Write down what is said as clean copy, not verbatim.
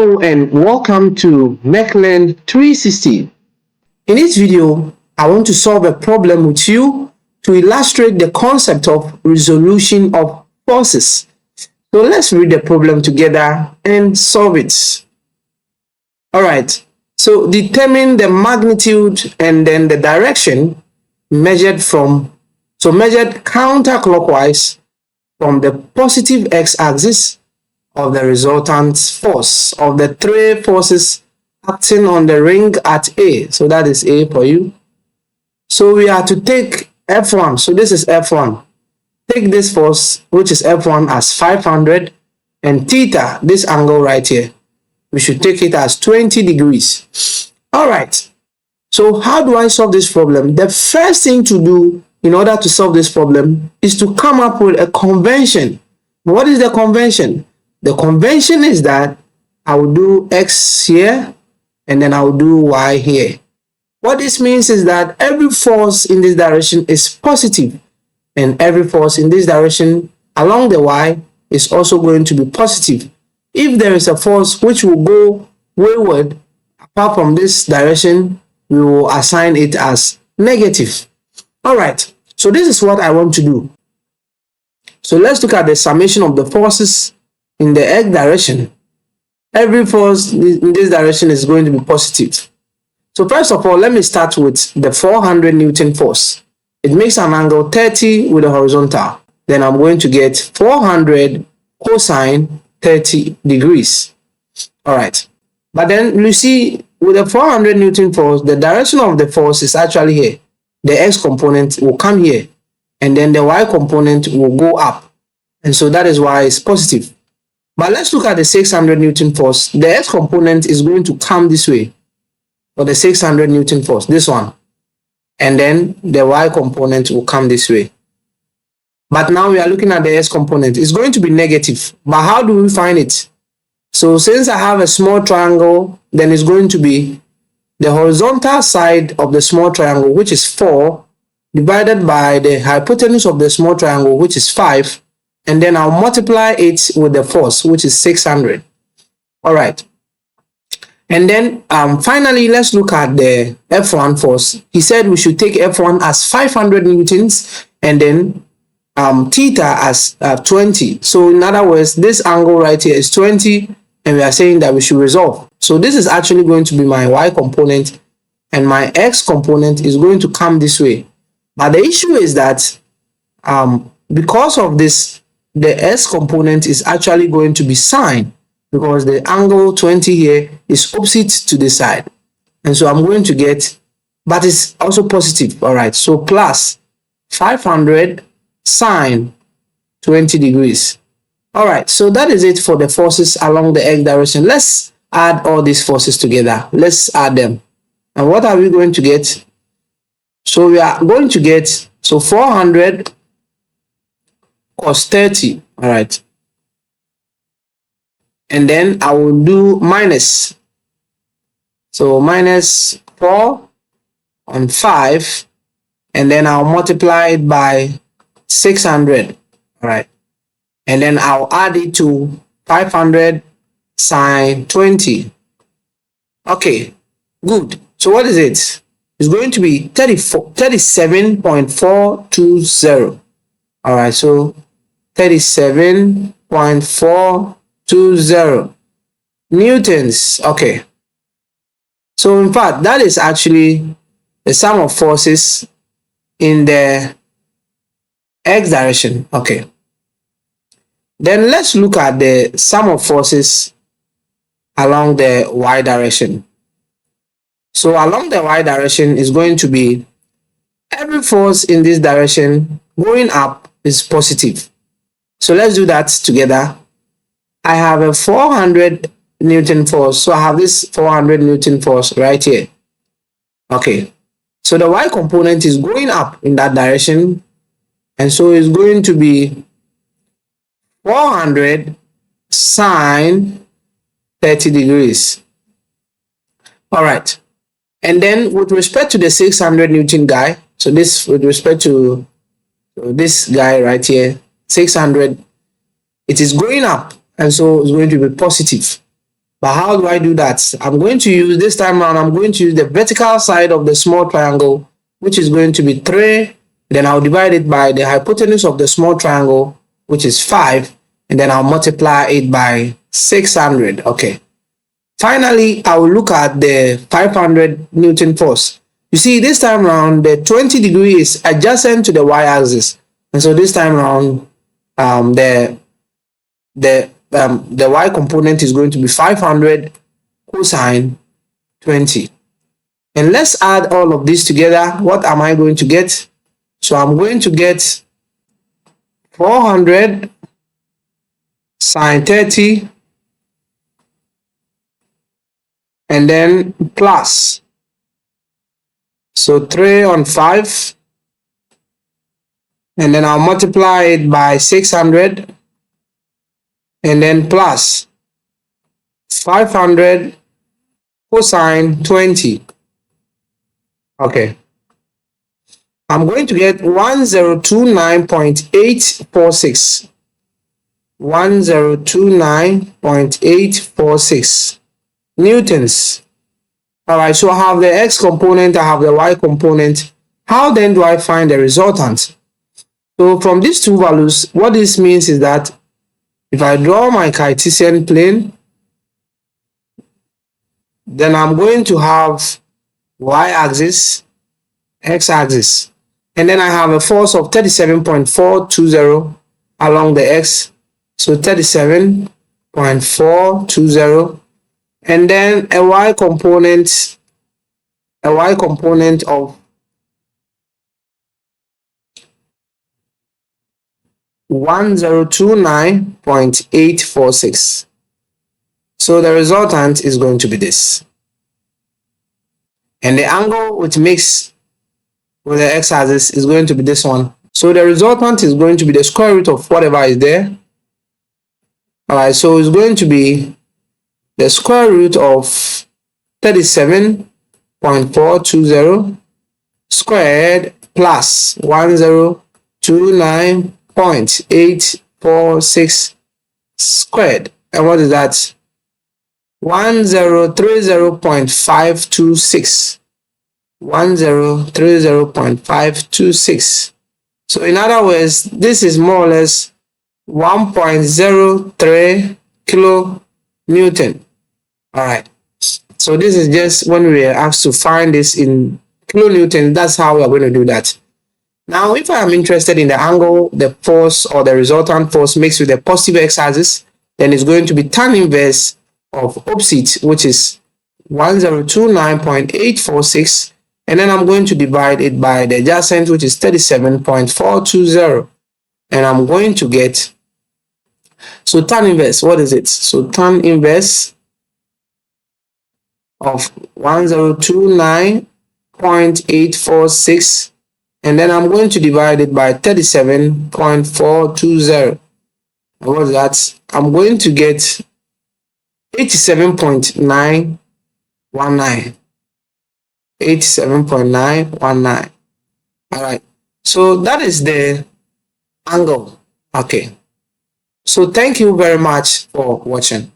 Hello and welcome to Mechlen 360. In this video, I want to solve a problem with you to illustrate the concept of resolution of forces. So let's read the problem together and solve it. Alright, so determine the magnitude and then the direction measured counterclockwise from the positive x-axis of the resultant force of the three forces acting on the ring at A. So that is A for you. So we are to take F1. So this is F1. Take this force, which is F1, as 500, and theta, this angle right here, we should take it as 20 degrees. All right. So how do I solve this problem? The first thing to do in order to solve this problem is to come up with a convention. What is the convention? The convention is that I will do X here and then I will do Y here. What this means is that every force in this direction is positive and every force in this direction along the Y is also going to be positive. If there is a force which will go wayward apart from this direction, we will assign it as negative. Alright, so this is what I want to do. So let's look at the summation of the forces in the x direction. Every force in this direction is going to be positive. So first of all, let me start with the 400 Newton force. It makes an angle 30 with a horizontal. Then I'm going to get 400 cosine 30 degrees. Alright. But then you see, with the 400 Newton force, the direction of the force is actually here. The x component will come here. And then the y component will go up. And so that is why it's positive. But let's look at the 600 Newton force. The x component is going to come this way for the 600 Newton force, this one. And then the y component will come this way. But now we are looking at the x component. It's going to be negative. But how do we find it? So since I have a small triangle, then it's going to be the horizontal side of the small triangle, which is 4, divided by the hypotenuse of the small triangle, which is 5. And then I'll multiply it with the force, which is 600. All right. And then finally, let's look at the F1 force. He said we should take F1 as 500 newtons and then theta as 20. So in other words, this angle right here is 20 and we are saying that we should resolve. So this is actually going to be my y component and my x component is going to come this way. But the issue is that because of this, the s component is actually going to be sine because the angle 20 here is opposite to the side. And so I'm going to get, but it's also positive. All right, so plus 500 sine 20 degrees. All right, so that is it for the forces along the x direction. Let's add all these forces together. Let's add them. And what are we going to get? So we are going to get, so 400 cos 30. All right. And then I will do minus. So minus 4 on 5. And then I'll multiply it by 600. All right. And then I'll add it to 500 sine 20. Okay, good. So what is it? It's going to be 37.420. All right, so 37.420 newtons. Okay. So in fact, that is actually the sum of forces in the x direction. Okay. Then let's look at the sum of forces along the y direction. So along the y direction is going to be every force in this direction going up is positive. So let's do that together. I have a 400 Newton force. So I have this 400 Newton force right here. Okay. So the y component is going up in that direction. And so it's going to be 400 sine 30 degrees. All right. And then with respect to the 600 Newton guy, so this with respect to this guy right here, 600, it is going up, and so it's going to be positive. But how do I do that? I'm going to use, this time around, I'm going to use the vertical side of the small triangle, which is going to be 3. Then I'll divide it by the hypotenuse of the small triangle, which is 5. And then I'll multiply it by 600. Okay. Finally, I will look at the 500 Newton force. You see, this time around, the 20 degree is adjacent to the y-axis. And so this time around, the y component is going to be 500 cosine 20. And let's add all of this together. What am I going to get? So I'm going to get 400 sine 30 and then plus. So 3 on 5. And then I'll multiply it by 600. And then plus 500 cosine 20. Okay. I'm going to get 1029.846. 1029.846 newtons. Alright, so I have the x component, I have the y component. How then do I find the resultant? So from these two values, what this means is that if I draw my Cartesian plane, then I'm going to have y-axis, x-axis, and then I have a force of 37.420 along the x, so 37.420, and then a y component of 1029.846. So the resultant is going to be this. And the angle which makes with the x-axis is going to be this one. So the resultant is going to be the square root of whatever is there. Alright, so it's going to be the square root of 37.420 squared plus 1029.846 squared. And what is that? 1030.526. 1030.526. So in other words, this is more or less 1.03 kilonewton. Alright. So this is just when we are asked to find this in kilonewton, that's how we are going to do that. Now, if I am interested in the angle, the force or the resultant force mixed with the positive x-axis, then it's going to be tan inverse of opposite, which is 1029.846, and then I'm going to divide it by the adjacent, which is 37.420, and I'm going to get, so tan inverse, what is it? So tan inverse of 1029.846, and then I'm going to divide it by 37.420. And what's that? I'm going to get 87.919. 87.919. Alright, so that is the angle. Okay, so thank you very much for watching.